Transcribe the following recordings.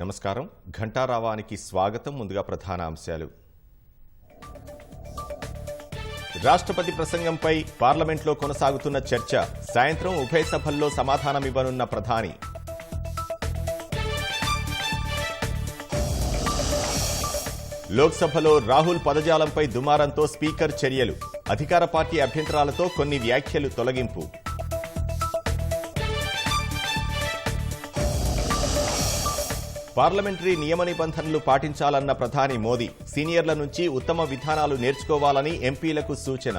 నమస్కారం. ఘంటారావానికి స్వాగతం. ముందుగా ప్రధాన అంశాలు. రాష్ట్రపతి ప్రసంగంపై పార్లమెంట్లో కొనసాగుతున్న చర్చ. సాయంత్రం ఉభయ సభల్లో సమాధానమివ్వనున్న ప్రధాని. లోక్సభలో రాహుల్ పదజాలంపై దుమారంతో స్పీకర్ చర్యలు. అధికార పార్టీ అభ్యంతరాలతో కొన్ని వ్యాఖ్యలు తొలగింపు. పార్లమెంటరీ నియమ నిబంధనలు పాటించాలన్న ప్రధాని మోదీ. సీనియర్ల నుంచి ఉత్తమ విధానాలు నేర్చుకోవాలని ఎంపీలకు సూచన.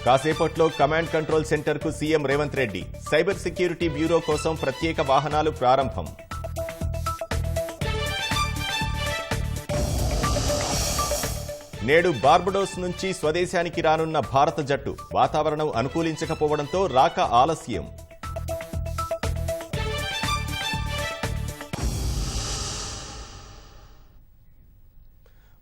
కాసేపట్లో కమాండ్ కంట్రోల్ సెంటర్కు CM Revanth Reddy. Cyber security bureau కోసం ప్రత్యేక వాహనాలు ప్రారంభం. నేడు బార్బడోస్ నుంచి స్వదేశానికి రానున్న భారత జట్టు. వాతావరణం అనుకూలించకపోవడంతో రాక ఆలస్యం.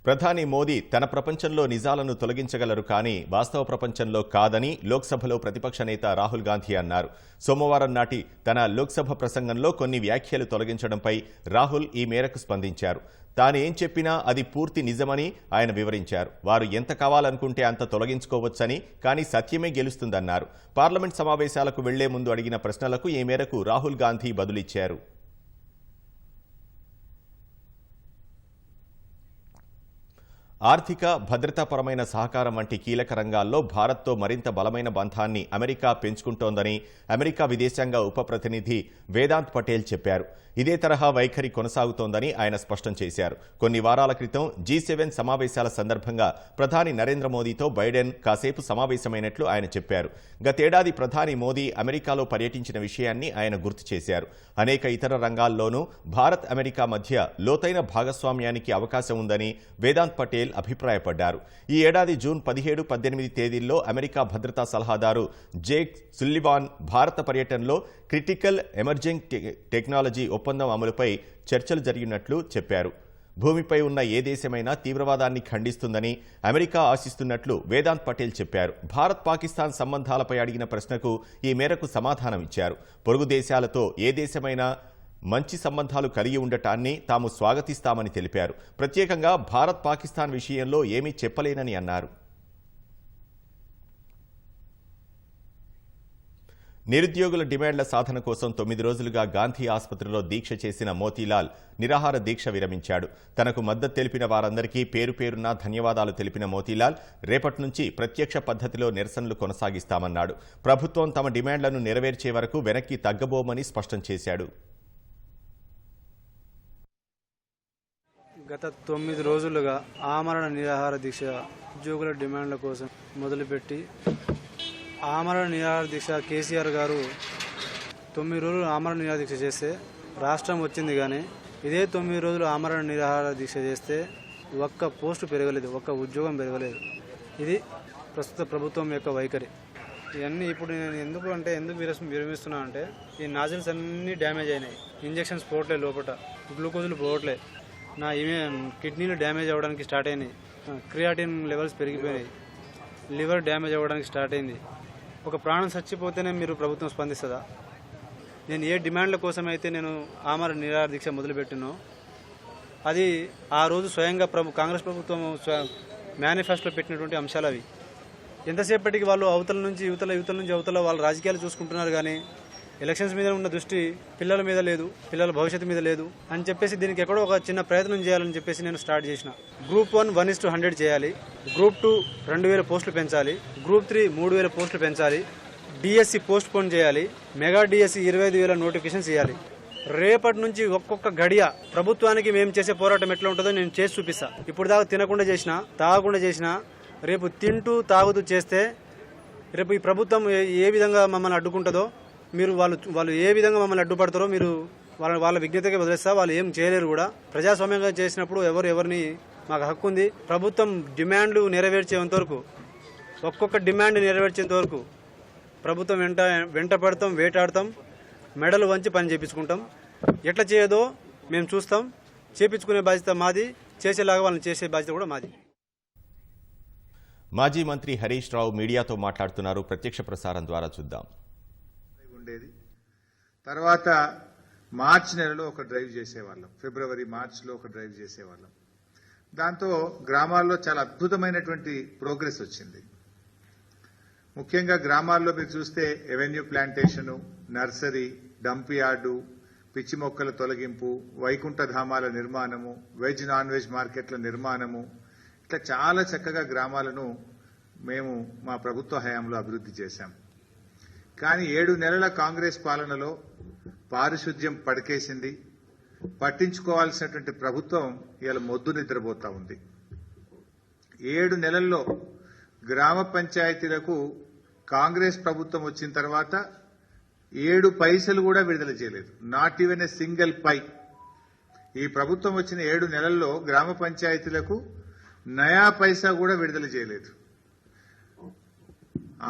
ప్రధాని మోదీ తన ప్రపంచంలో నిజాలను తొలగించగలరు, కానీ వాస్తవ ప్రపంచంలో కాదని లోక్సభలో ప్రతిపక్ష నేత రాహుల్ గాంధీ అన్నారు. సోమవారం నాటి తన లోక్సభ ప్రసంగంలో కొన్ని వ్యాఖ్యలు తొలగించడంపై రాహుల్ ఈ మేరకు స్పందించారు. తానేం చెప్పినా అది పూర్తి నిజమని ఆయన వివరించారు. వారు ఎంత కావాలనుకుంటే అంత తొలగించుకోవచ్చని, కానీ సత్యమే గెలుస్తుందన్నారు. పార్లమెంట్ సమావేశాలకు వెళ్లే ముందు అడిగిన ప్రశ్నలకు ఈ మేరకు రాహుల్ గాంధీ బదులిచ్చారు. ఆర్థిక, భద్రతాపరమైన సహకారం వంటి కీలక రంగాల్లో భారత్తో మరింత బలమైన బంధాన్ని అమెరికా పెంచుకుంటోందని అమెరికా విదేశాంగ ఉప ప్రతినిధి వేదాంత్ పటేల్ చెప్పారు. ఇదే తరహా వైఖరి కొనసాగుతోందని ఆయన స్పష్టం చేశారు. కొన్ని వారాల క్రితం G7 సమావేశాల సందర్భంగా ప్రధాని నరేంద్ర మోదీతో బైడెన్ కాసేపు సమావేశమైనట్లు ఆయన చెప్పారు. గతేడాది ప్రధాని మోదీ అమెరికాలో పర్యటించిన విషయాన్ని ఆయన గుర్తు చేశారు. అనేక ఇతర రంగాల్లోనూ భారత్ అమెరికా మధ్య లోతైన భాగస్వామ్యానికి అవకాశం ఉందని వేదాంత్ పటేల్ అభిప్రాయపడ్డారు. ఈ ఏడాది జూన్ 17, 18 తేదీల్లో అమెరికా భద్రతా సలహాదారు జేక్ సుల్లివాన్ భారత పర్యటనలో క్రిటికల్ ఎమర్జింగ్ టెక్నాలజీ ఒప్పందం అమలుపై చర్చలు జరిగినట్లు చెప్పారు. భూమిపై ఉన్న ఏ దేశమైనా తీవ్రవాదాన్ని ఖండిస్తుందని అమెరికా ఆశిస్తున్నట్లు వేదాంత్ పటేల్ చెప్పారు. భారత్ పాకిస్తాన్ సంబంధాలపై అడిగిన ప్రశ్నకు ఈ మేరకు సమాధానమిచ్చారు. పొరుగు దేశాలతో ఏ దేశమైనా మంచి సంబంధాలు కలిగి ఉండటాన్ని తాము స్వాగతిస్తామని తెలిపారు. ప్రత్యేకంగా భారత్ పాకిస్తాన్ విషయంలో ఏమీ చెప్పలేనని అన్నారు. నిరుద్యోగుల డిమాండ్ల సాధన కోసం 9 రోజులుగా గాంధీ ఆసుపత్రిలో దీక్ష చేసిన మోతీలాల్ నిరాహార దీక్ష విరమించాడు. తనకు మద్దతు తెలిపిన వారందరికీ పేరు పేరున ధన్యవాదాలు తెలిపిన మోతీలాల్ రేపటి నుంచి ప్రత్యక్ష పద్ధతిలో నిరసనలు కొనసాగిస్తామన్నాడు. ప్రభుత్వం తమ డిమాండ్లను నెరవేర్చే వరకు వెనక్కి తగ్గబోమని స్పష్టం చేశాడు. గత 9 రోజులుగా ఆమరణ నిరాహార దీక్ష ఉద్యోగుల డిమాండ్ల కోసం మొదలుపెట్టి ఆమరణ నిరాహార దీక్ష కేసీఆర్ గారు 9 రోజులు ఆమరణ నిరాహార దీక్ష చేస్తే రాష్ట్రం వచ్చింది, కానీ ఇదే 9 రోజులు ఆమరణ నిరాహార దీక్ష చేస్తే ఒక్క పోస్టు పెరగలేదు, ఒక్క ఉద్యోగం పెరగలేదు. ఇది ప్రస్తుత ప్రభుత్వం యొక్క వైఖరి. ఇవన్నీ ఇప్పుడు నేను ఎందుకు విరమిస్తున్నా అంటే ఈ నాజిల్స్ అన్నీ డ్యామేజ్ అయినాయి. ఇంజెక్షన్స్ పోవట్లే, లోపల గ్లూకోజులు పోవట్లే, నా కిడ్నీలు డ్యామేజ్ అవ్వడానికి స్టార్ట్ అయినాయి, క్రియాటిన్ లెవెల్స్ పెరిగిపోయినాయి, లివర్ డ్యామేజ్ అవ్వడానికి స్టార్ట్ అయింది. ఒక ప్రాణం చచ్చిపోతేనే మీరు ప్రభుత్వం స్పందిస్తుందా? నేను ఏ డిమాండ్ల కోసమైతే నేను ఆమరణ నిరాహార దీక్ష మొదలుపెట్టినో అది ఆ రోజు స్వయంగా కాంగ్రెస్ ప్రభుత్వం మేనిఫెస్టోలో పెట్టినటువంటి అంశాలు అవి. ఎంతసేపటికి వాళ్ళు అవతల నుంచి యువతల వాళ్ళ రాజకీయాలు చూసుకుంటున్నారు, కానీ ఎలక్షన్స్ మీద ఉన్న దృష్టి పిల్లల మీద లేదు, పిల్లల భవిష్యత్తు మీద లేదు అని చెప్పేసి దీనికి ఎక్కడో ఒక చిన్న ప్రయత్నం చేయాలని చెప్పేసి నేను స్టార్ట్ చేసిన. గ్రూప్ 1 1:100 చేయాలి, గ్రూప్ 2 2000 పోస్టులు పెంచాలి, గ్రూప్ 3 3000 పోస్టులు పెంచాలి, డిఎస్సి పోస్ట్ పోన్ చేయాలి, మెగా డిఎస్సి 25,000 నోటిఫికేషన్స్ ఇవ్వాలి. రేపటి నుంచి ఒక్కొక్క గడియ ప్రభుత్వానికి మేము చేసే పోరాటం ఎట్లా ఉంటుందో నేను చేసి చూపిస్తా. ఇప్పుడు దాకా తినకుండా చేసినా, తాగకుండా చేసినా, రేపు తింటూ తాగుతూ చేస్తే రేపు ఈ ప్రభుత్వం ఏ విధంగా మమ్మల్ని అడ్డుకుంటుందో, మీరు వాళ్ళు ఏ విధంగా మమ్మల్ని అడ్డుపడతారో మీరు వాళ్ళ విజ్ఞతగా వదిలేస్తా. వాళ్ళు ఏం చేయలేరు కూడా. ప్రజాస్వామ్యంగా చేసినప్పుడు ఎవరిని మాకు హక్కు ఉంది. ప్రభుత్వం డిమాండ్లు నెరవేర్చేంత వరకు, ఒక్కొక్క డిమాండ్ నెరవేర్చేంత వరకు ప్రభుత్వం వెంట పడతాం, వేటాడతాం, మెడలు వంచి పని చేయించుకుంటాం. ఎట్లా చేయదో మేము చూస్తాం. చేపించుకునే బాధ్యత మాది, చేసేలాగా వాళ్ళని చేసే బాధ్యత కూడా మాది. మాజీ మంత్రి హరీష్ రావు మీడియాతో మాట్లాడుతున్నారు. ప్రత్యక్ష ప్రసారం ద్వారా చూద్దాం. ఉండేది. తర్వాత మార్చి నెలలో ఒక డ్రైవ్ చేసేవాళ్ళం, ఫిబ్రవరి మార్చిలో ఒక డ్రైవ్ చేసేవాళ్ళం. దాంతో గ్రామాల్లో చాలా అద్భుతమైనటువంటి ప్రోగ్రెస్ వచ్చింది. ముఖ్యంగా గ్రామాల్లో మీరు చూస్తే avenue plantation, nursery, dump yard, పిచ్చి మొక్కల తొలగింపు, వైకుంఠ ధామాల నిర్మాణము, వెజ్ నాన్ వెజ్ మార్కెట్ల నిర్మాణము, ఇట్లా చాలా చక్కగా గ్రామాలను మేము మా ప్రభుత్వ హయాంలో అభివృద్ధి చేశాం. కానీ 7 నెలల కాంగ్రెస్ పాలనలో పారిశుద్ధ్యం పడకేసింది. పట్టించుకోవాల్సినటువంటి ప్రభుత్వం ఇవాళ మొద్దు నిద్రపోతా ఉంది. 7 నెలల్లో గ్రామ పంచాయతీలకు కాంగ్రెస్ ప్రభుత్వం వచ్చిన తర్వాత 7 పైసలు కూడా విడుదల చేయలేదు. నాట్ ఈవెన్ ఎ సింగిల్ పై. ఈ ప్రభుత్వం వచ్చిన 7 నెలల్లో గ్రామ పంచాయతీలకు నయా పైసా కూడా విడుదల చేయలేదు.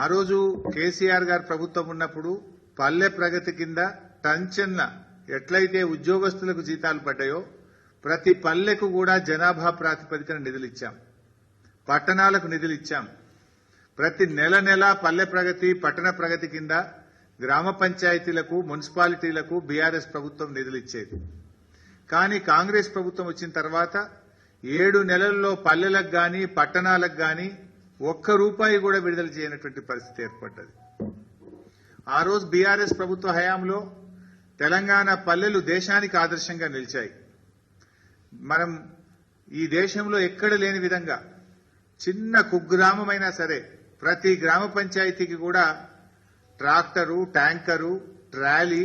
ఆ రోజు కేసీఆర్ గారు ప్రభుత్వం ఉన్నప్పుడు పల్లె ప్రగతి కింద టంచన్న ఎట్లయితే ఉద్యోగస్తులకు జీతాలు పడ్డాయో ప్రతి పల్లెకు కూడా జనాభా ప్రాతిపదికన నిధులు ఇచ్చాం, పట్టణాలకు నిధులు ఇచ్చాం. ప్రతి నెల పల్లె ప్రగతి, పట్టణ ప్రగతి కింద గ్రామ పంచాయతీలకు, మున్సిపాలిటీలకు బీఆర్ఎస్ ప్రభుత్వం నిధులు ఇచ్చేది. కానీ కాంగ్రెస్ ప్రభుత్వం వచ్చిన తర్వాత 7 నెలల్లో పల్లెలకు గాని పట్టణాలకు గాని ₹1 కూడా విడుదల చేయనటువంటి పరిస్థితి ఏర్పడ్డది. ఆ రోజు బీఆర్ఎస్ ప్రభుత్వ హయాంలో తెలంగాణ పల్లెలు దేశానికి ఆదర్శంగా నిలిచాయి. మనం ఈ దేశంలో ఎక్కడ లేని విధంగా చిన్న కుగ్రామమైనా సరే ప్రతి గ్రామ పంచాయతీకి కూడా ట్రాక్టరు, ట్యాంకరు, ట్రాలీ,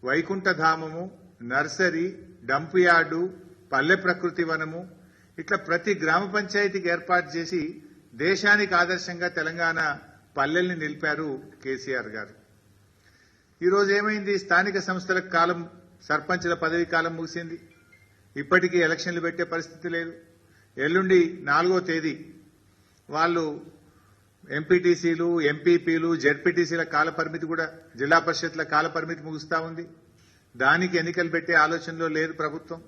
వైకుంఠధామము, నర్సరీ, డంప్ యార్డు, పల్లె ప్రకృతి వనము, ఇట్లా ప్రతి గ్రామ పంచాయతీకి ఏర్పాటు చేసి దేశానికి ఆదర్శంగా తెలంగాణ పల్లెల్ని నిలిపారు కేసీఆర్ గారు. ఈరోజు ఏమైంది? స్థానిక సంస్థలకు కాలం, సర్పంచుల పదవి కాలం ముగిసింది. ఇప్పటికీ ఎలక్షన్లు పెట్టే పరిస్థితి లేదు. ఎల్లుండి 4వ తేదీ వాళ్ళు ఎంపీటీసీలు, ఎంపీపీలు, జెడ్పీటీసీల కాల పరిమితి కూడా, జిల్లా పరిషత్ల కాల పరిమితి ముగుస్తా ఉంది. దానికి ఎన్నికలు పెట్టే ఆలోచనలో లేదు ప్రభుత్వం.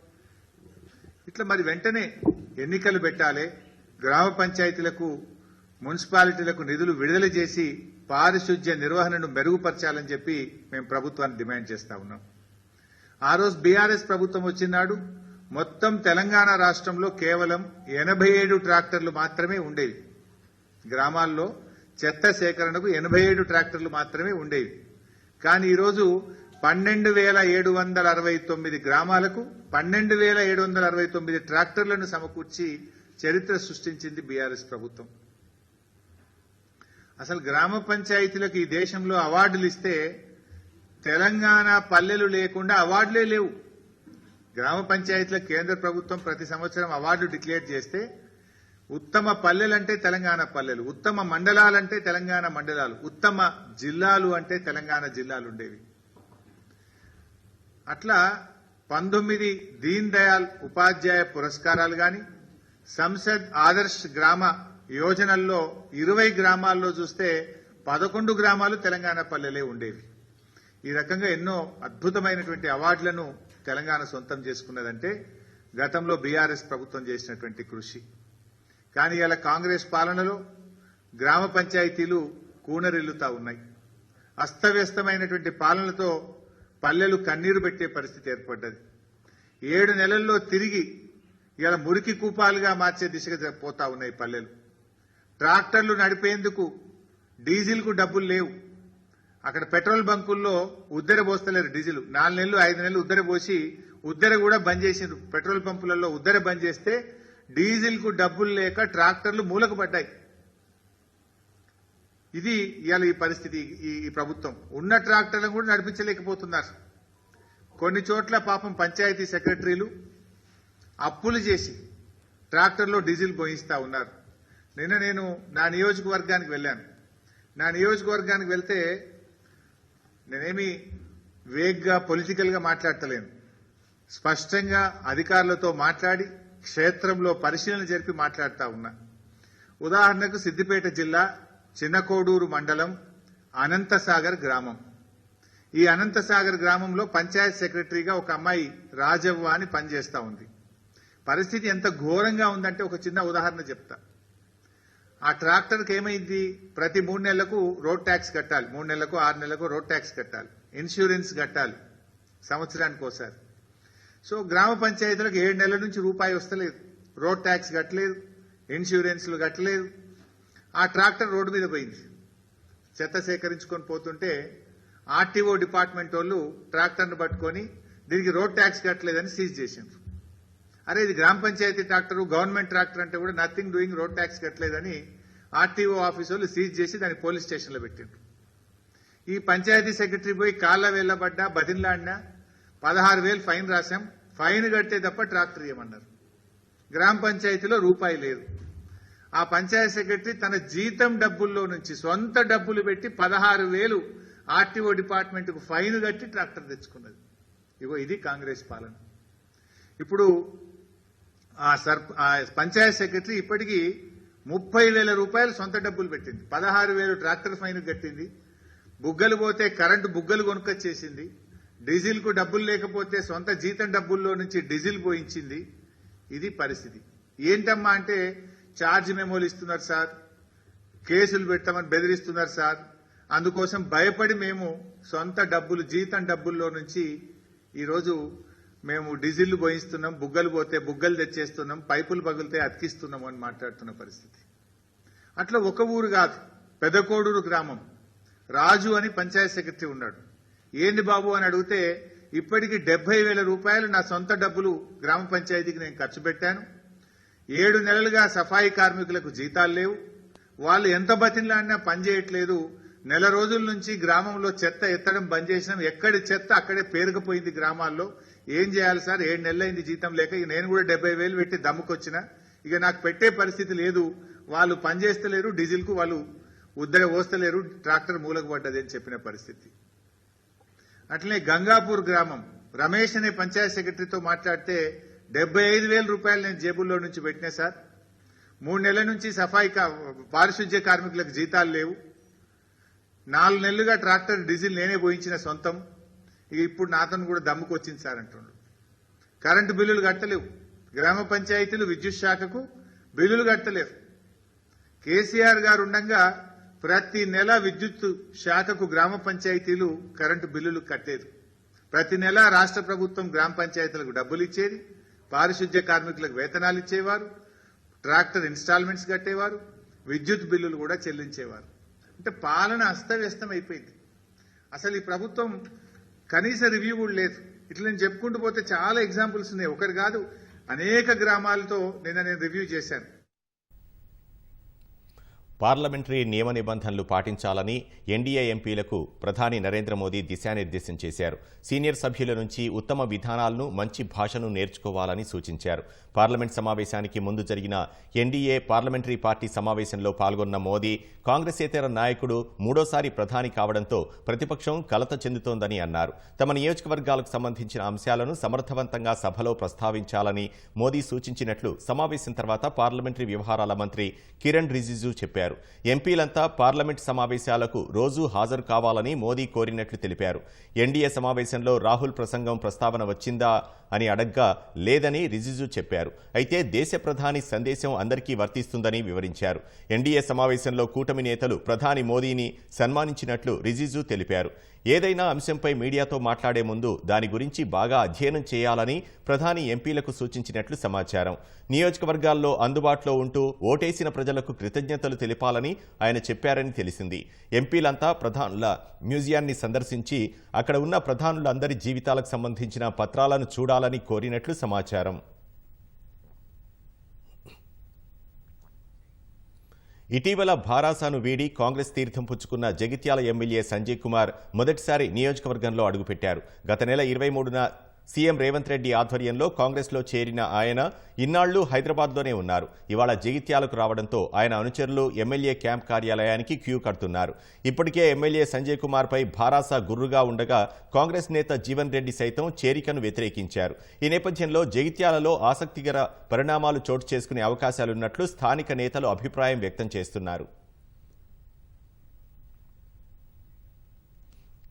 ఇట్లా మరి వెంటనే ఎన్నికలు పెట్టాలి, గ్రామ పంచాయతీలకు, మున్సిపాలిటీలకు నిధులు విడుదల చేసి పారిశుధ్య నిర్వహణను మెరుగుపరచాలని చెప్పి మేము ప్రభుత్వాన్ని డిమాండ్ చేస్తా ఉన్నాం. ఆ రోజు బీఆర్ఎస్ ప్రభుత్వం వచ్చినాడు మొత్తం తెలంగాణ రాష్ట్రంలో కేవలం 87 ట్రాక్టర్లు మాత్రమే ఉండేవి. గ్రామాల్లో చెత్త సేకరణకు 87 ట్రాక్టర్లు మాత్రమే ఉండేవి. కానీ ఈరోజు 12,769 గ్రామాలకు 12,769 ట్రాక్టర్లను సమకూర్చి చరిత్ర సృష్టించింది బీఆర్ఎస్ ప్రభుత్వం. అసలు గ్రామ పంచాయతీలకు ఈ దేశంలో అవార్డులు ఇస్తే తెలంగాణ పల్లెలు లేకుండా అవార్డులే లేవు. గ్రామ పంచాయతీలకు కేంద్ర ప్రభుత్వం ప్రతి సంవత్సరం అవార్డు డిక్లేర్ చేస్తే ఉత్తమ పల్లెలంటే తెలంగాణ పల్లెలు, ఉత్తమ మండలాలంటే తెలంగాణ మండలాలు, ఉత్తమ జిల్లాలు అంటే తెలంగాణ జిల్లాలు ఉండేవి. అట్లా 19 దీన్ దయాల్ ఉపాధ్యాయ పురస్కారాలు గాని, సంసద్ ఆదర్శ్ గ్రామ యోజనల్లో 20 గ్రామాల్లో చూస్తే 11 గ్రామాలు తెలంగాణ పల్లెలే ఉండేవి. ఈ రకంగా ఎన్నో అద్భుతమైనటువంటి అవార్డులను తెలంగాణ సొంతం చేసుకున్నదంటే గతంలో బీఆర్ఎస్ ప్రభుత్వం చేసినటువంటి కృషి. కానీ ఇలా కాంగ్రెస్ పాలనలో గ్రామ పంచాయతీలు కూనరిల్లుతా ఉన్నాయి. అస్తవ్యస్తమైనటువంటి పాలనతో పల్లెలు కన్నీరు పెట్టే పరిస్థితి ఏర్పడ్డది. 7 నెలల్లో తిరిగి ఇలా మురికి కూపాలుగా మార్చే దిశగా పోతా ఉన్నాయి పల్లెలు. ట్రాక్టర్లు నడిపేందుకు డీజిల్కు డబ్బులు లేవు. అక్కడ పెట్రోల్ బంకుల్లో ఉద్దెర పోస్తలేరు డీజిల్. 4 నెలలు 5 నెలలు ఉద్దెర పోసి ఉద్దెర కూడా బంద్ చేసిండ్రు. పెట్రోల్ పంపులలో ఉద్దెర బంద్ చేస్తే డీజిల్కు డబ్బులు లేక ట్రాక్టర్లు మూలకు పడ్డాయి. ఇది ఇవాళ ఈ పరిస్థితి. ఈ ప్రభుత్వం ఉన్న ట్రాక్టర్లను కూడా నడిపించలేకపోతున్నారు. కొన్ని చోట్ల పాపం పంచాయతీ సెక్రటరీలు అప్పులు చేసి ట్రాక్టర్లో డీజిల్ పోయిస్తా ఉన్నారు. నిన్న నేను నా నియోజకవర్గానికి వెళ్ళాను. నా నియోజకవర్గానికి వెళ్తే నేనేమి వేగ్గా పొలిటికల్ గా మాట్లాడతలేను. స్పష్టంగా అధికారులతో మాట్లాడి క్షేత్రంలో పరిశీలన జరిపి మాట్లాడుతా ఉన్నా. ఉదాహరణకు సిద్దిపేట జిల్లా చిన్నకోడూరు మండలం అనంతసాగర్ గ్రామం. ఈ అనంతసాగర్ గ్రామంలో పంచాయత్ సెక్రటరీగా ఒక అమ్మాయి రాజవ్వ అని పనిచేస్తా ఉంది. పరిస్థితి ఎంత ఘోరంగా ఉందంటే ఒక చిన్న ఉదాహరణ చెప్తా. ఆ ట్రాక్టర్కి ఏమైంది? ప్రతి 3 నెలలకు రోడ్ ట్యాక్స్ కట్టాలి, 3 నెలలకు 6 నెలలకు రోడ్ ట్యాక్స్ కట్టాలి, ఇన్సూరెన్స్ కట్టాలి సంవత్సరానికి ఒకసారి. సో గ్రామ పంచాయతీలకు 7 నెలల నుంచి రూపాయి వస్తలేదు, రోడ్ ట్యాక్స్ కట్టలేదు, ఇన్సూరెన్స్లు కట్టలేదు. ఆ ట్రాక్టర్ రోడ్డు మీద పోయింది. చెత్త సేకరించుకొని పోతుంటే ఆర్టీఓ డిపార్ట్మెంట్ వాళ్ళు ట్రాక్టర్ను పట్టుకొని దీనికి రోడ్ ట్యాక్స్ కట్టలేదని సీజ్ చేసిండ్రు. అరే ఇది గ్రామ పంచాయతీ ట్రాక్టర్, గవర్నమెంట్ ట్రాక్టర్ అంటే కూడా నథింగ్ డూయింగ్, రోడ్ ట్యాక్స్ కట్టలేదని ఆర్టీఓ ఆఫీస్ వాళ్ళు సీజ్ చేసి దాన్ని పోలీస్ స్టేషన్లో పెట్టిండ్రు. ఈ పంచాయతీ సెక్రటరీ పోయి కాళ్ళ వేళ్లబడ్డా, బతిన్లాడినా 16,000 ఫైన్ రాశాం, ఫైన్ కడితే తప్ప ట్రాక్టర్ ఇవ్వమన్నారు. గ్రామ పంచాయతీలో రూపాయి లేదు. ఆ పంచాయతీ సెక్రటరీ తన జీతం డబ్బుల్లో నుంచి సొంత డబ్బులు పెట్టి 16,000 ఆర్టీఓ డిపార్ట్మెంట్కు ఫైన్ కట్టి ట్రాక్టర్ తెచ్చుకున్నది. ఇగో ఇది కాంగ్రెస్ పాలన. ఇప్పుడు ఆ పంచాయతీ సెక్రటరీ ఇప్పటికీ 30,000 రూపాయలు సొంత డబ్బులు పెట్టింది, 16,000 ట్రాక్టర్ ఫైన్ కట్టింది, బుగ్గలు పోతే కరెంటు బుగ్గలు కొనుక్కొచ్చేసింది, డీజిల్ కు డబ్బులు లేకపోతే సొంత జీతం డబ్బుల్లో నుంచి డీజిల్ పోయించింది. ఇది పరిస్థితి. ఏంటమ్మా అంటే ఛార్జ్ మెమోలు ఇస్తున్నారు సార్, కేసులు పెట్టమని బెదిరిస్తున్నారు సార్, అందుకోసం భయపడి మేము సొంత డబ్బులు జీతం డబ్బుల్లో నుంచి ఈరోజు మేము డీజిల్ పోయిస్తున్నాం, బుగ్గలు పోతే బుగ్గలు తెచ్చేస్తున్నాం, పైపులు పగిలితే అతికిస్తున్నాం అని మాట్లాడుతున్న పరిస్థితి. అట్లా ఒక ఊరు కాదు, పెదకోడూరు గ్రామం రాజు అని పంచాయతీ సెక్రటరీ ఉన్నాడు. ఏంది బాబు అని అడిగితే ఇప్పటికి 70,000 రూపాయలు నా సొంత డబ్బులు గ్రామ పంచాయతీకి నేను ఖర్చు పెట్టాను, 7 నెలలుగా సఫాయి కార్మికులకు జీతాలు లేవు, వాళ్ళు ఎంత బతిన్లాడినా పనిచేయట్లేదు, నెల రోజుల నుంచి గ్రామంలో చెత్త ఎత్తడం బంద్ చేసినాం, ఎక్కడి చెత్త అక్కడే పేరుకుపోయింది గ్రామాల్లో, ఏం చేయాలి సార్, 7 నెలలైంది జీతం లేక, ఇక నేను కూడా 70,000 పెట్టి దమ్ముకొచ్చిన, ఇక నాకు పెట్టే పరిస్థితి లేదు, వాళ్ళు పనిచేస్తలేరు, డీజిల్ కు వాళ్ళు ఉద్దర పోస్తలేరు, ట్రాక్టర్ మూలకు పడ్డది అని చెప్పిన పరిస్థితి. అట్లనే గంగాపూర్ గ్రామం రమేష్ అనే పంచాయతీ సెక్రటరీతో మాట్లాడితే 75,000 రూపాయలు నేను జేబుల్లో నుంచి పెట్టినా సార్, 3 నెలల నుంచి సఫాయి పారిశుధ్య కార్మికులకు జీతాలు లేవు, 4 నెలలుగా ట్రాక్టర్ డీజిల్ నేనే పోయించిన సొంతం, ఇప్పుడు నాతను కూడా దమ్ముకు వచ్చింది సార్ అంటున్నాడు. కరెంటు బిల్లులు కట్టలేవు, గ్రామ పంచాయతీలు విద్యుత్ శాఖకు బిల్లులు కట్టలేవు. కేసీఆర్ గారు ఉండగా ప్రతి నెల విద్యుత్ శాఖకు గ్రామ పంచాయతీలు కరెంటు బిల్లులు కట్టేది. ప్రతి నెల రాష్ట్ర ప్రభుత్వం గ్రామ పంచాయతీలకు డబ్బులు ఇచ్చేది, పారిశుధ్య కార్మికులకు వేతనాలు ఇచ్చేవారు, ట్రాక్టర్ ఇన్స్టాల్మెంట్స్ కట్టేవారు, విద్యుత్ బిల్లులు కూడా చెల్లించేవారు. అంటే పాలన అస్తవ్యస్తం అయిపోయింది. అసలు ఈ ప్రభుత్వం కనీస రివ్యూ కూడా లేదు. ఇట్లా నేను చెప్పుకుంటూ పోతే చాలా ఎగ్జాంపుల్స్ ఉన్నాయి, ఒకటి కాదు అనేక గ్రామాలతో నేను రివ్యూ చేశాను. పార్లమెంటరీ నియమ నిబంధనలు పాటించాలని ఎన్డీఏ ఎంపీలకు ప్రధాని నరేంద్ర మోదీ దిశానిర్దేశం చేశారు. సీనియర్ సభ్యుల నుంచి ఉత్తమ విధానాలను, మంచి భాషను నేర్చుకోవాలని సూచించారు. పార్లమెంట్ సమావేశానికి ముందు జరిగిన ఎన్డీఏ పార్లమెంటరీ పార్టీ సమావేశంలో పాల్గొన్న మోదీ కాంగ్రెసేతర నాయకుడు మూడోసారి ప్రధాని కావడంతో ప్రతిపక్షం కలత చెందుతోందని అన్నారు. తమ నియోజకవర్గాలకు సంబంధించిన అంశాలను సమర్థవంతంగా సభలో ప్రస్తావించాలని మోదీ సూచించినట్లు సమావేశం తర్వాత పార్లమెంటరీ వ్యవహారాల మంత్రి కిరణ్ రిజిజు చెప్పారు. ఎంపీలంతా పార్లమెంట్ సమావేశాలకు రోజూ హాజరు కావాలని మోదీ కోరినట్లు తెలిపారు. ఎన్డీఏ సమావేశంలో రాహుల్ ప్రసంగం ప్రస్తావన వచ్చిందా అని అడగ్గా లేదని రిజిజు చెప్పారు. అయితే దేశ ప్రధాని సందేశం అందరికీ వర్తిస్తుందని వివరించారు. ఎన్డీఏ సమావేశంలో కూటమి నేతలు ప్రధాని మోదీని సన్మానించినట్లు రిజిజు తెలిపారు. ఏదైనా అంశంపై మీడియాతో మాట్లాడే ముందు దాని గురించి బాగా అధ్యయనం చేయాలని ప్రధాని ఎంపీలకు సూచించినట్లు సమాచారం. నియోజకవర్గాల్లో అందుబాటులో ఉంటూ ఓటేసిన ప్రజలకు కృతజ్ఞతలు తెలిపాలని ఆయన చెప్పారని తెలిసింది. ఎంపీలంతా ప్రధానుల మ్యూజియాన్ని సందర్శించి అక్కడ ఉన్న ప్రధానులందరి జీవితాలకు సంబంధించిన పత్రాలను చూడాలని కోరినట్లు సమాచారం. ఇటీవల భారాసాను వీడి కాంగ్రెస్ తీర్థం పుచ్చుకున్న జగిత్యాల ఎమ్మెల్యే సంజయ్ కుమార్ మొదటిసారి నియోజకవర్గంలో అడుగుపెట్టారు. గత నెల 23న సీఎం రేవంత్ రెడ్డి ఆధ్వర్యంలో కాంగ్రెస్లో చేరిన ఆయన ఇన్నాళ్లు హైదరాబాద్లోనే ఉన్నారు. ఇవాళ జగిత్యాలకు రావడంతో ఆయన అనుచరులు ఎమ్మెల్యే క్యాంప్ కార్యాలయానికి క్యూ కడుతున్నారు. ఇప్పటికే ఎమ్మెల్యే సంజయ్ కుమార్పై భారాస గుర్రుగా ఉండగా కాంగ్రెస్ నేత జీవన్ రెడ్డి సైతం చేరికను వ్యతిరేకించారు. ఈ నేపథ్యంలో జగిత్యాలలో ఆసక్తికర పరిణామాలు చోటు చేసుకునే అవకాశాలున్నట్లు స్థానిక నేతలు అభిప్రాయం వ్యక్తం చేస్తున్నారు.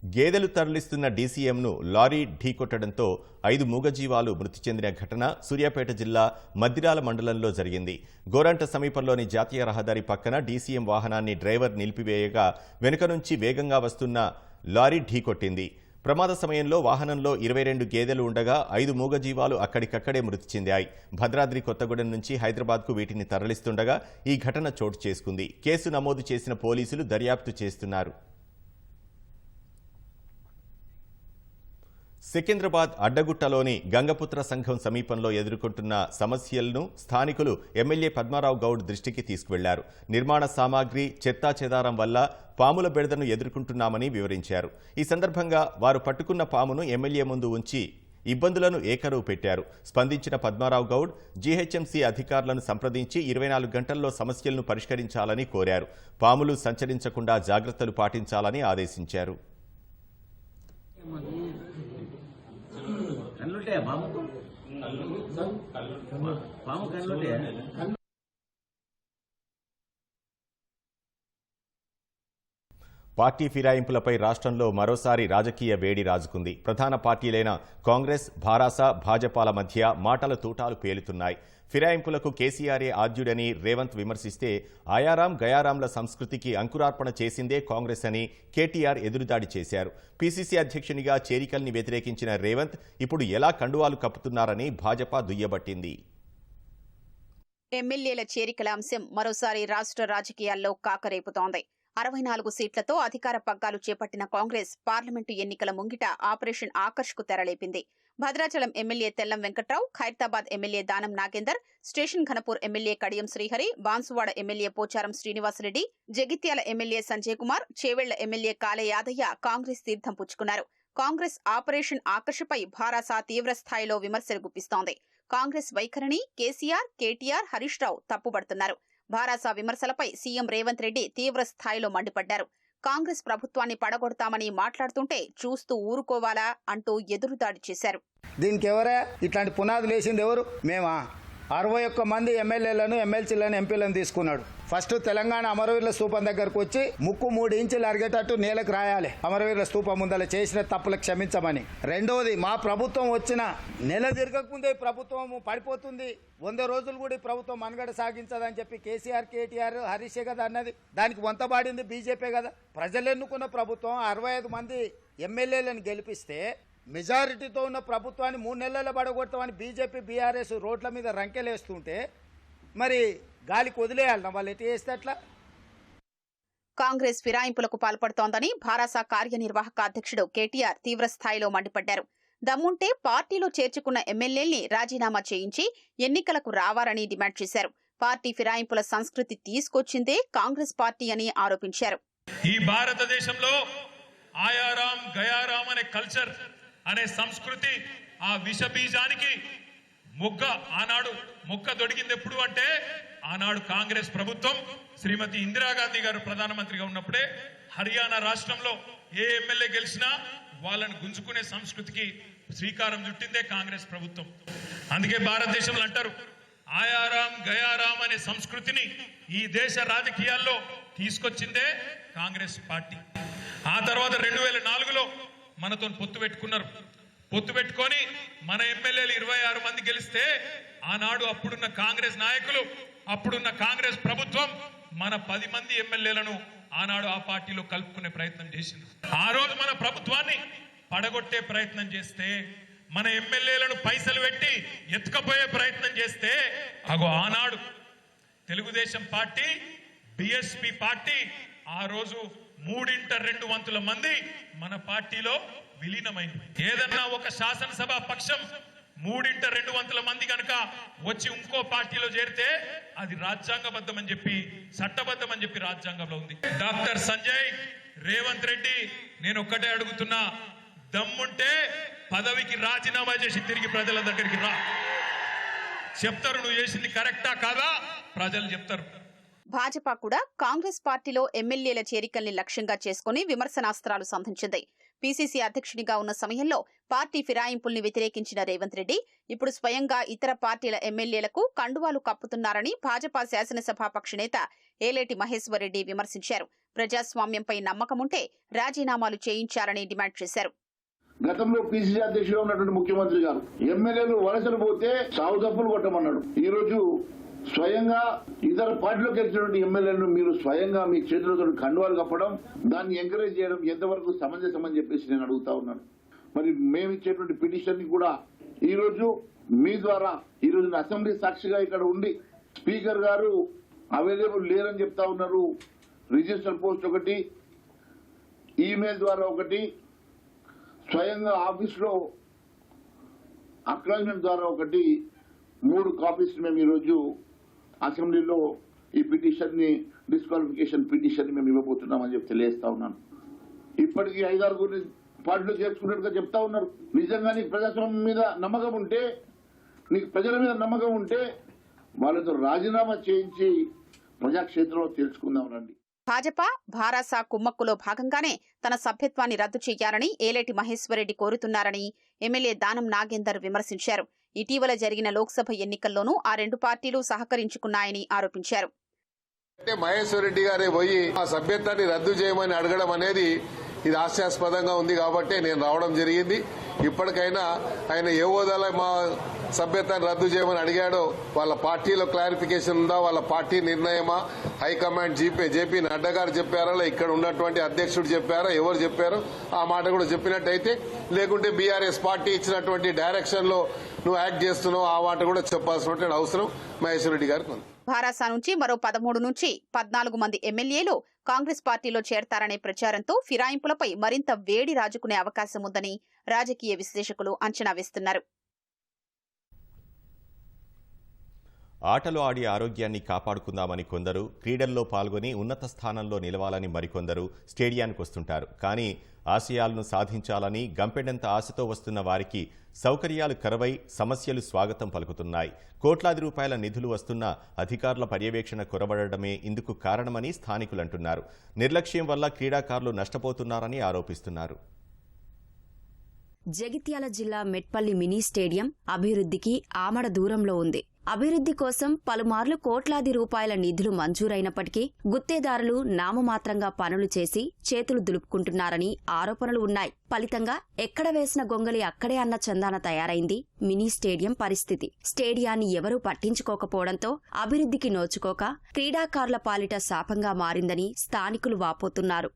గేదెలు తరలిస్తున్న డీసీఎంను లారీ ఢీకొట్టడంతో 5 మూగజీవాలు మృతి చెందిన ఘటన సూర్యాపేట జిల్లా మద్దిరాల మండలంలో జరిగింది. గోరంట సమీపంలోని జాతీయ రహదారి పక్కన డీసీఎం వాహనాన్ని డ్రైవర్ నిలిపివేయగా వెనుక నుంచి వేగంగా వస్తున్న లారీ ఢీకొట్టింది. ప్రమాద సమయంలో వాహనంలో 22 గేదెలు ఉండగా 5 మూగజీవాలు అక్కడికక్కడే మృతి చెందాయి. భద్రాద్రి కొత్తగూడెం నుంచి హైదరాబాద్కు వీటిని తరలిస్తుండగా ఈ ఘటన చోటు చేసుకుంది. కేసు నమోదు చేసిన పోలీసులు దర్యాప్తు చేస్తున్నారు. సికింద్రాబాద్ అడ్డగుట్టలోని గంగపుత్ర సంఘం సమీపంలో ఎదుర్కొంటున్న సమస్యలను స్థానికులు ఎమ్మెల్యే పద్మారావు గౌడ్ దృష్టికి తీసుకువెళ్లారు. నిర్మాణ సామాగ్రి చెత్తాచెదారం వల్ల పాముల బెడదను ఎదుర్కొంటున్నామని వివరించారు. ఈ సందర్భంగా వారు పట్టుకున్న పామును ఎమ్మెల్యే ముందు ఉంచి ఇబ్బందులను ఏకరువు పెట్టారు. స్పందించిన పద్మారావు గౌడ్ జీహెచ్ఎంసీ అధికారులను సంప్రదించి 24 గంటల్లో సమస్యలను పరిష్కరించాలని కోరారు. పాములు సంచరించకుండా జాగ్రత్తలు పాటించాలని ఆదేశించారు. పార్టీ ఫిరాయింపులపై రాష్ట్రంలో మరోసారి రాజకీయ వేడి రాజుకుంది. ప్రధాన పార్టీలైన కాంగ్రెస్, భారాస, భాజపాల మధ్య మాటల తూటాలు పేలుతున్నాయి. ఫిరాయింపులకు కేసీఆరే ఆద్యుడని రేవంత్ విమర్శిస్తే ఆయారాం గయారాంల సంస్కృతికి అంకురార్పణ చేసిందే కాంగ్రెస్ అని కేటీఆర్ ఎదురుదాడి చేశారు. పీసీసీ అధ్యక్షునిగా చేరికల్ని వ్యతిరేకించిన రేవంత్ ఇప్పుడు ఎలా కండువాలు కప్పుతున్నారని భాజపా దుయ్యబట్టింది. ఎమ్మెల్యేల చేరికల అంశం మరోసారి రాష్ట్ర రాజకీయాల్లో కాకరేపుతోంది. 64 సీట్లతో అధికార పగ్గాలు చేపట్టిన కాంగ్రెస్ పార్లమెంటు ఎన్నికల ముంగిట ఆపరేషన్ ఆకర్ష్కు తెరలేపింది. Bhadrachalam MLA Tellam Venkatrao, Khairatabad MLA Danam Nagender, station Ghanpur MLA Kadiyam Srihari, Banswada MLA Pocharam Srinivasa Reddy, Jagtial MLA Sanjay Kumar, Chevella MLA Kale Yadaiah Congress తీర్థం పుచ్చుకున్నారు. కాంగ్రెస్ ఆపరేషన్ ఆకర్షపై భారాస తీవ్రస్థాయిలో విమర్శలు గుప్పిస్తోంది. కాంగ్రెస్ వైఖరిని కేసీఆర్, కేటీఆర్, హరీష్ రావు తప్పుపడుతున్నారు. భారాస విమర్శలపై సీఎం రేవంత్ రెడ్డి తీవ్ర స్థాయిలో మండిపడ్డారు. కాంగ్రెస్ ప్రభుత్వాన్ని పడగొడతామని మాట్లాడుతుంటే చూస్తూ ఊరుకోవాలా అంటూ ఎదురుదాడి చేశారు. దీనికి ఎవరే ఇట్లాంటి పునాదులు వేసింది ఎవరు? మేమా? 61 మంది ఎమ్మెల్యేలను, ఎమ్మెల్సీలను, ఎంపీలను తీసుకున్నాడు. ఫస్ట్ తెలంగాణ అమరవీరుల స్తూపం దగ్గరకు వచ్చి ముక్కు 3 ఇంచులు అరిగేటట్టు నేలకు రాయాలి. అమరవీరుల స్తూపం ముందర చేసిన తప్పులకు క్షమించమని. రెండవది, మా ప్రభుత్వం వచ్చిన నెల తిరగకముందే ప్రభుత్వం పడిపోతుంది, 100 రోజులు కూడా ఈ ప్రభుత్వం మనుగడ సాగించదని చెప్పి కేసీఆర్, కేటీఆర్, హరీషే కదా అన్నది. దానికి వంతబాడింది బీజేపీ కదా. ప్రజలు ఎన్నుకున్న ప్రభుత్వం 65 మంది ఎమ్మెల్యేలను గెలిపిస్తే మెజారిటీతో ఉన్న ప్రభుత్వాన్ని 3 నెలల్లో పడగొడతామని బీజేపీ, బీఆర్ఎస్ రోడ్ల మీద రంకెలేస్తుంటే మరి గాలికి వదిలేయాలన్నా? వాళ్ళు ఎటు చేస్తే అట్లా? కాంగ్రెస్ ఫిరాయింపులకు పాల్పడుతోందని భారాస కార్యనిర్వాహక అధ్యక్షుడు కేటీఆర్ తీవ్రస్థాయిలో మండిపడ్డారు. దమ్ముంటే పార్టీలో చేర్చుకున్న ఎమ్మెల్యేల్ని రాజీనామా చేయించి ఎన్నికలకు రావాలని డిమాండ్ చేశారు. పార్టీ ఫిరాయింపుల సంస్కృతి తీసుకొచ్చిందే కాంగ్రెస్ పార్టీ అని ఆరోపించారు. ఈ భారతదేశంలో ఆయారాం గయారాం అనే కల్చర్ అనే సంస్కృతి, ఆ విషబీజానికి ఆనాడు మొక్క దొడిగింది ఎప్పుడు అంటే ఆనాడు కాంగ్రెస్ ప్రభుత్వం శ్రీమతి ఇందిరాగాంధీ గారు ప్రధానమంత్రిగా ఉన్నప్పుడే హర్యానా రాష్ట్రంలో ఏ ఎమ్మెల్యే గెలిచినా వాళ్ళని గుంజుకునే సంస్కృతికి శ్రీకారం చుట్టిందే కాంగ్రెస్ ప్రభుత్వం. అందుకే భారతదేశంలో అంటారు, ఆయారాం గయారాం అనే సంస్కృతిని ఈ దేశ రాజకీయాల్లో తీసుకొచ్చిందే కాంగ్రెస్ పార్టీ. ఆ తర్వాత 2004లో మనతో పొత్తు పెట్టుకున్నారు. పొత్తు పెట్టుకొని మన ఎమ్మెల్యేలు 26 మంది గెలిస్తే ఆనాడు అప్పుడున్న కాంగ్రెస్ నాయకులు, అప్పుడున్న కాంగ్రెస్ ప్రభుత్వం మన 10 మంది ఎమ్మెల్యేలను ఆనాడు ఆ పార్టీలో కలుపుకునే ప్రయత్నం చేసింది. ఆ రోజు మన ప్రభుత్వాన్ని పడగొట్టే ప్రయత్నం చేస్తే, మన ఎమ్మెల్యేలను పైసలు పెట్టి ఎత్తుకపోయే ప్రయత్నం చేస్తే ఆనాడు తెలుగుదేశం పార్టీ, బీఎస్పీ పార్టీ ఆ రోజు 3/2 మంది మన పార్టీలో విలీనమైంది. ఏదన్నా ఒక శాసనసభ పక్షం 3/2 మంది కనుక వచ్చి ఇంకో పార్టీలో చేరితే అది రాజ్యాంగబద్ధమని చెప్పి, చట్టబద్ధమని చెప్పి రాజ్యాంగంలో ఉంది. డాక్టర్ సంజయ్, రేవంత్ రెడ్డి, నేను ఒక్కటే అడుగుతున్నా, దమ్ముంటే పదవికి రాజీనామా చేసి తిరిగి ప్రజల దగ్గరికి రా. చెప్తారు నువ్వు చేసింది కరెక్టా కాదా, ప్రజలు చెప్తారు. భాజపా కూడా కాంగ్రెస్ పార్టీలో ఎమ్మెల్యేల చేరికల్ని లక్ష్యంగా చేసుకుని విమర్శనాస్త్రాలు సంధించింది. పీసీసీ అధ్యక్షునిగా ఉన్న సమయంలో పార్టీ ఫిరాయింపుల్ని వ్యతిరేకించిన రేవంత్ రెడ్డి ఇప్పుడు స్వయంగా ఇతర పార్టీల ఎమ్మెల్యేలకు కండువాలు కప్పుతున్నారని భాజపా శాసనసభాపక్ష నేత ఏలేటి మహేశ్వర్ రెడ్డి విమర్శించారు. ప్రజాస్వామ్యంపై నమ్మకముంటే రాజీనామాలు చేయించాలని డిమాండ్ చేశారు. గతంలో పిసిసి అధ్యక్షుడిగా ఉన్నటువంటి ముఖ్యమంత్రి గారు ఎమ్మెల్యేలు వలసలు పోతే సాగు తప్పులు కొట్టమన్నాడు. ఈ రోజు స్వయంగా ఇతర పార్టీలోకి వచ్చినటువంటి ఎమ్మెల్యేలను మీరు స్వయంగా మీ చేతులతో కండువాలు కప్పడం, దాన్ని ఎంకరేజ్ చేయడం ఎంతవరకు సమంజసం అని చెప్పేసి నేను అడుగుతా ఉన్నాను. మరి మేము ఇచ్చేటువంటి పిటిషన్ ని కూడా ఈ రోజు మీ ద్వారా ఈ రోజు అసెంబ్లీ సాక్షిగా ఇక్కడ ఉండి స్పీకర్ గారు అవైలబుల్ లేరని చెప్తా ఉన్నారు. రిజిస్టర్ పోస్ట్ ఒకటి, ఈమెయిల్ ద్వారా ఒకటి, స్వయంగా ఆఫీసులో అక్నాలజ్మెంట్ ద్వారా ఒకటి, 3 కాపీస్ మేము ఈరోజు అసెంబ్లీలో ఈ పిటిషన్ ని డిస్క్వాలిఫికేషన్ పిటిషన్ ని మేము ఇవ్వబోతున్నామని చెప్పి తెలియజేస్తా ఉన్నాను. ఇప్పటికీ 5-6 పార్టీలు చేర్చుకున్నట్టుగా చెప్తా ఉన్నారు. నిజంగా నీకు ప్రజాస్వామ్యం మీద నమ్మకం ఉంటే, నీకు ప్రజల మీద నమ్మకం ఉంటే వాళ్ళతో రాజీనామా చేయించి ప్రజాక్షేత్రంలో తెలుసుకుందాం రండి. భాజపా భారాస కుమ్మక్కులో భాగంగానే తన సభ్యత్వాన్ని రద్దు చేయాలని ఏలేటి మహేశ్వరరెడ్డి కోరుతున్నారని ఎమ్మెల్యే దానం నాగేందర్ విమర్శించారు. ఇటీవల జరిగిన లోక్సభ ఎన్నికల్లోనూ ఆ 2 పార్టీలు సహకరించుకున్నాయని ఆరోపించారు. మహేశ్వరరెడ్డి గారే పోయి ఆ సభ్యత్వాన్ని రద్దు చేయమని అడగడం అనేది ఇది హాస్యాస్పదంగా ఉంది కాబట్టి నేను రావడం జరిగింది. ఇప్పటికైనా ఆయన ఏ హోదాలో మా సభ్యత్వాన్ని రద్దు చేయమని అడిగాడో వాళ్ళ పార్టీలో క్లారిఫికేషన్ ఉందా, వాళ్ళ పార్టీ నిర్ణయమా, హైకమాండ్ జేపీ నడ్డా గారు చెప్పారా, ఇక్కడ ఉన్నటువంటి అధ్యక్షుడు చెప్పారా, ఎవరు చెప్పారో ఆ మాట కూడా చెప్పినట్టయితే, లేకుంటే బీఆర్ఎస్ పార్టీ ఇచ్చినటువంటి డైరెక్షన్ లో నువ్వు యాక్ట్ చేస్తున్నావు ఆ మాట కూడా చెప్పాల్సినటువంటి అవసరం మహేశ్వరరెడ్డి గారికి ఉంది. భారాస నుంచి మరో 13 నుంచి 14 మంది ఎమ్మెల్యేలు కాంగ్రెస్ పార్టీలో చేరతారనే ప్రచారంతో ఫిరాయింపులపై మరింత వేడి రాజుకునే అవకాశం ఉందని రాజకీయ విశ్లేషకులు అంచనా వేస్తున్నారు. ఆటలు ఆడి ఆరోగ్యాన్ని కాపాడుకుందామని కొందరు, క్రీడల్లో పాల్గొని ఉన్నత స్థానంలో నిలవాలని మరికొందరు స్టేడియానికి వస్తుంటారు. కానీ ఆశయాలను సాధించాలని గంపెడంత ఆశతో వస్తున్న వారికి సౌకర్యాలు కరువై సమస్యలు స్వాగతం పలుకుతున్నాయి. కోట్లాది రూపాయల నిధులు వస్తున్నా అధికారుల పర్యవేక్షణ కొరబడడమే ఇందుకు కారణమని స్థానికులంటున్నారు. నిర్లక్ష్యం వల్ల క్రీడాకారులు నష్టపోతున్నారని ఆరోపిస్తున్నారు. జగిత్యాల జిల్లా మెట్పల్లి మినీ స్టేడియం అభివృద్ధికి ఆమడ దూరంలో ఉంది. అభివృద్ధి కోసం పలుమార్లు కోట్లాది రూపాయల నిధులు మంజూరైనప్పటికీ గుత్తేదారులు నామమాత్రంగా పనులు చేసి చేతులు దులుపుకుంటున్నారని ఆరోపణలు ఉన్నాయి. ఫలితంగా ఎక్కడ వేసిన గొంగలి అక్కడే అన్న చందాన తయారైంది మినీ స్టేడియం పరిస్థితి. స్టేడియాన్ని ఎవరూ పట్టించుకోకపోవడంతో అభివృద్ధికి నోచుకోక క్రీడాకారుల పాలిట శాపంగా మారిందని స్థానికులు వాపోతున్నారు.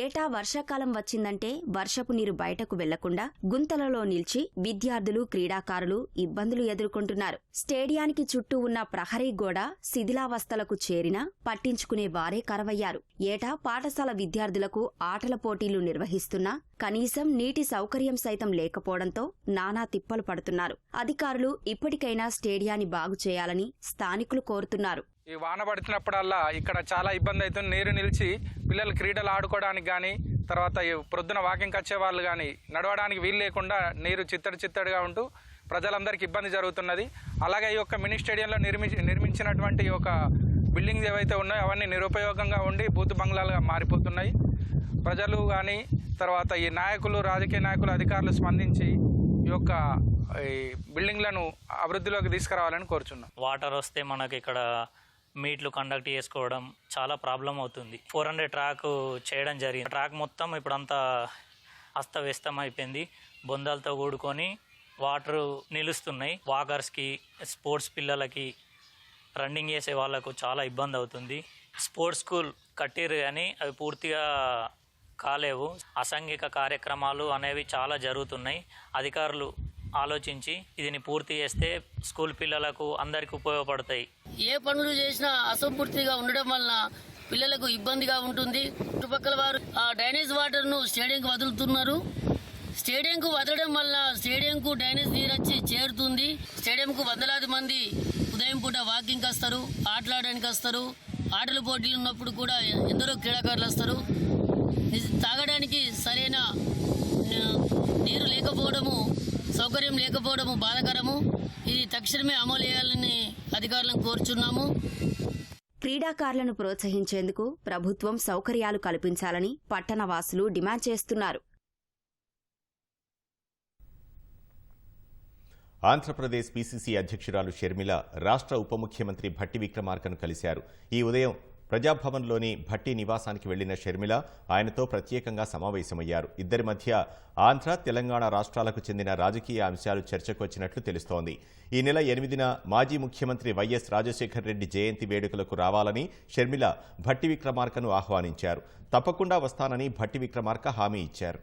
ఏటా వర్షాకాలం వచ్చిందంటే వర్షపు నీరు బయటకు వెళ్లకుండా గుంతలలో నిలిచి విద్యార్థులు, క్రీడాకారులు ఇబ్బందులు ఎదుర్కొంటున్నారు. స్టేడియానికి చుట్టూ ఉన్న ప్రహరీ గోడ శిథిలావస్థలకు చేరినా పట్టించుకునే వారే కరవయ్యారు. ఏటా పాఠశాల విద్యార్థులకు ఆటల పోటీలు నిర్వహిస్తున్నా కనీసం నీటి సౌకర్యం సైతం లేకపోవడంతో నానా తిప్పలు పడుతున్నారు. అధికారులు ఇప్పటికైనా స్టేడియాన్ని బాగు చేయాలని స్థానికులు కోరుతున్నారు. ఈ వాన పడుతున్నప్పుడల్లా ఇక్కడ చాలా ఇబ్బంది అవుతుంది. నీరు నిలిచి పిల్లలు క్రీడలు ఆడుకోవడానికి కానీ, తర్వాత ప్రొద్దున వాకింగ్కి వచ్చే వాళ్ళు కానీ నడవడానికి వీలు లేకుండా నీరు చిత్తడిగా ఉంటూ ప్రజలందరికీ ఇబ్బంది జరుగుతున్నది. అలాగే ఈ యొక్క మినీ స్టేడియంలో నిర్మించినటువంటి ఈ యొక్క బిల్డింగ్స్ ఏవైతే ఉన్నాయో అవన్నీ నిరుపయోగంగా ఉండి బూతు బంగ్లాలుగా మారిపోతున్నాయి. ప్రజలు కానీ, తర్వాత ఈ నాయకులు, రాజకీయ నాయకులు, అధికారులు స్పందించి ఈ యొక్క బిల్డింగ్లను అభివృద్ధిలోకి తీసుకురావాలని కోరుచున్నాం. వాటర్ వస్తే మనకి ఇక్కడ మీట్లు కండక్ట్ చేసుకోవడం చాలా ప్రాబ్లం అవుతుంది. 400 ట్రాక్ చేయడం జరిగింది. ట్రాక్ మొత్తం ఇప్పుడంతా అస్తవ్యస్తం అయిపోయింది. బొందాలతో కూడుకొని వాటర్ నిలుస్తున్నాయి. వాకర్స్కి, స్పోర్ట్స్ పిల్లలకి, రన్నింగ్ చేసే వాళ్ళకు చాలా ఇబ్బంది అవుతుంది. స్పోర్ట్స్ స్కూల్ కట్టిరు కానీ అవి పూర్తిగా కాలేవు. అసాంఘిక కార్యక్రమాలు అనేవి చాలా జరుగుతున్నాయి. అధికారులు ఆలోచించి దీన్ని పూర్తి చేస్తే స్కూల్ పిల్లలకు అందరికీ ఉపయోగపడతాయి. ఏ పనులు చేసినా అసంపూర్తిగా ఉండడం వలన పిల్లలకు ఇబ్బందిగా ఉంటుంది. చుట్టుపక్కల వారు ఆ డ్రైనేజ్ వాటర్ ను స్టేడియంకు వదులుతున్నారు. స్టేడియంకు వదలడం వల్ల స్టేడియంకు డ్రైనేజ్ నీరు వచ్చి చేరుతుంది. స్టేడియంకు వందలాది మంది ఉదయం పూట వాకింగ్కి వస్తారు, ఆటలాడడానికి వస్తారు. ఆటల పోటీలు ఉన్నప్పుడు కూడా ఎందరో క్రీడాకారులు వస్తారు. తాగడానికి సరైన నీరు లేకపోవడము, సౌకర్యం లేకపోవడము బాధాకరము. ఇది తక్షణమే అమలు చేయాలని అధికారులను కోరుచున్నాము. క్రీడాకారులను ప్రోత్సహించేందుకు ప్రభుత్వం సౌకర్యాలు కల్పించాలని పట్టణవాసులు డిమాండ్ చేస్తున్నారు. ఆంధ్రప్రదేశ్ పీసీసీ అధ్యక్షురాలు షర్మిల రాష్ట్ర ఉప ముఖ్యమంత్రి భట్టి విక్రమార్కను కలిశారు. ఈ ఉదయం ప్రజాభవన్లోని భట్టి నివాసానికి వెళ్లిన షర్మిల ఆయనతో ప్రత్యేకంగా సమావేశమయ్యారు. ఇద్దరి మధ్య ఆంధ్ర, తెలంగాణ రాష్ట్రాలకు చెందిన రాజకీయ అంశాలు చర్చకు వచ్చినట్లు తెలుస్తోంది. ఈ నెల 8న మాజీ ముఖ్యమంత్రి వైఎస్ రాజశేఖర్ రెడ్డి జయంతి వేడుకలకు రావాలని షర్మిల భట్టి విక్రమార్కను ఆహ్వానించారు. తప్పకుండా వస్తానని భట్టి విక్రమార్క హామీ ఇచ్చారు.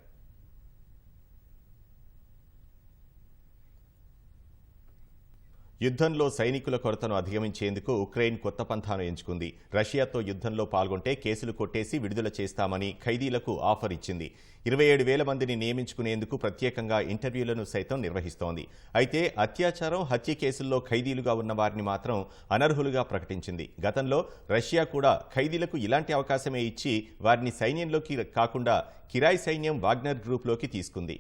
యుద్ధంలో సైనికుల కొరతను అధిగమించేందుకు ఉక్రెయిన్ కొత్త పంథాను ఎంచుకుంది. రష్యాతో యుద్ధంలో పాల్గొంటే కేసులు కొట్టేసి విడుదల చేస్తామని ఖైదీలకు ఆఫర్ ఇచ్చింది. 27,000 మందిని నియమించుకునేందుకు ప్రత్యేకంగా ఇంటర్వ్యూలను సైతం నిర్వహిస్తోంది. అయితే అత్యాచారం, హత్య కేసుల్లో ఖైదీలుగా ఉన్న వారిని మాత్రం అనర్హులుగా ప్రకటించింది. గతంలో రష్యా కూడా ఖైదీలకు ఇలాంటి అవకాశమే ఇచ్చి వారిని సైన్యంలోకి కాకుండా కిరాయి సైన్యం వాగ్నర్ గ్రూప్లోకి తీసుకుంది.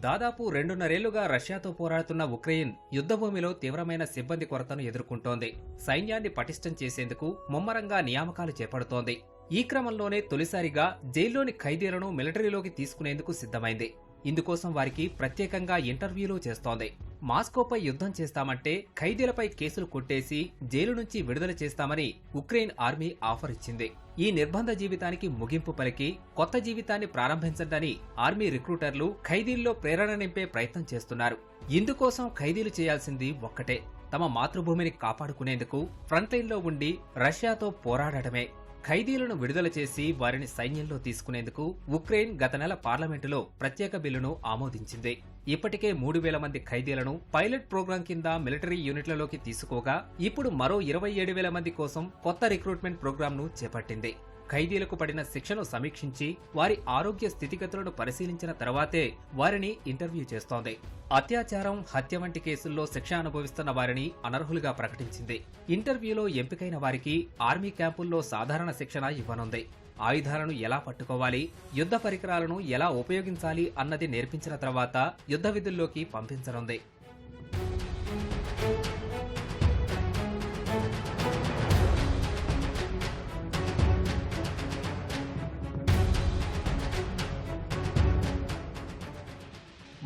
దాదాపు 2.5 ఏళ్లుగా రష్యాతో పోరాడుతున్న ఉక్రెయిన్ యుద్ధభూమిలో తీవ్రమైన సిబ్బంది కొరతను ఎదుర్కొంటోంది. సైన్యాన్ని పటిష్టం చేసేందుకు ముమ్మరంగా నియామకాలు చేపడుతోంది. ఈ క్రమంలోనే తొలిసారిగా జైల్లోని ఖైదీలను మిలిటరీలోకి తీసుకునేందుకు సిద్ధమైంది. ఇందుకోసం వారికి ప్రత్యేకంగా ఇంటర్వ్యూలు చేస్తోంది. మాస్కోపై యుద్ధం చేస్తామంటే ఖైదీలపై కేసులు కొట్టేసి జైలు నుంచి విడుదల చేస్తామని ఉక్రెయిన్ ఆర్మీ ఆఫర్ ఇచ్చింది. ఈ నిర్బంధ జీవితానికి ముగింపు పలికి కొత్త జీవితాన్ని ప్రారంభించండి ఆర్మీ రిక్రూటర్లు ఖైదీల్లో ప్రేరణ నింపే ప్రయత్నం చేస్తున్నారు. ఇందుకోసం ఖైదీలు చేయాల్సింది ఒక్కటే, తమ మాతృభూమిని కాపాడుకునేందుకు ఫ్రంట్లైన్లో ఉండి రష్యాతో పోరాడటమే. ఖైదీలను విడుదల చేసి వారిని సైన్యంలో తీసుకునేందుకు ఉక్రెయిన్ గత నెల పార్లమెంటులో ప్రత్యేక బిల్లును ఆమోదించింది. ఇప్పటికే 3,000 మంది ఖైదీలను పైలట్ ప్రోగ్రాం కింద మిలిటరీ యూనిట్లలోకి తీసుకోగా ఇప్పుడు మరో 27,000 మంది కోసం కొత్త రిక్రూట్మెంట్ ప్రోగ్రాంను చేపట్టింది. ఖైదీలకు పడిన శిక్షను సమీక్షించి వారి ఆరోగ్య స్థితిగతులను పరిశీలించిన తర్వాతే వారిని ఇంటర్వ్యూ చేస్తోంది. అత్యాచారం, హత్య వంటి కేసుల్లో శిక్ష అనుభవిస్తున్న వారిని అనర్హులుగా ప్రకటించింది. ఇంటర్వ్యూలో ఎంపికైన వారికి ఆర్మీ క్యాంపుల్లో సాధారణ శిక్షణ ఇవ్వనుంది. ఆయుధాలను ఎలా పట్టుకోవాలి, యుద్ధ పరికరాలను ఎలా ఉపయోగించాలి అన్నది నేర్పించిన తర్వాత యుద్ధ విధుల్లోకి పంపించనుంది.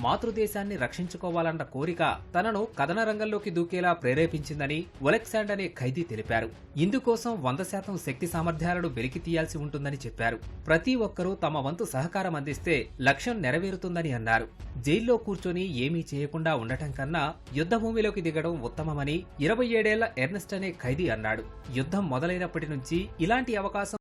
మాతృదేశాన్ని రక్షించుకోవాలన్న కోరిక తనను కథన రంగంలోకి దూకేలా ప్రేరేపించిందని ఒలెక్సాండ్ అనే ఖైదీ తెలిపారు. ఇందుకోసం 100% శక్తి సామర్థ్యాలను వెలికి తీయాల్సి ఉంటుందని చెప్పారు. ప్రతి ఒక్కరూ తమ వంతు సహకారం అందిస్తే లక్ష్యం నెరవేరుతుందని అన్నారు. జైల్లో కూర్చొని ఏమీ చేయకుండా ఉండటం కన్నా యుద్ధభూమిలోకి దిగడం ఉత్తమమని 27 ఏళ్ల ఎర్నెస్ట్ అనే ఖైదీ అన్నాడు. యుద్ధం మొదలైనప్పటి నుంచి ఇలాంటి అవకాశం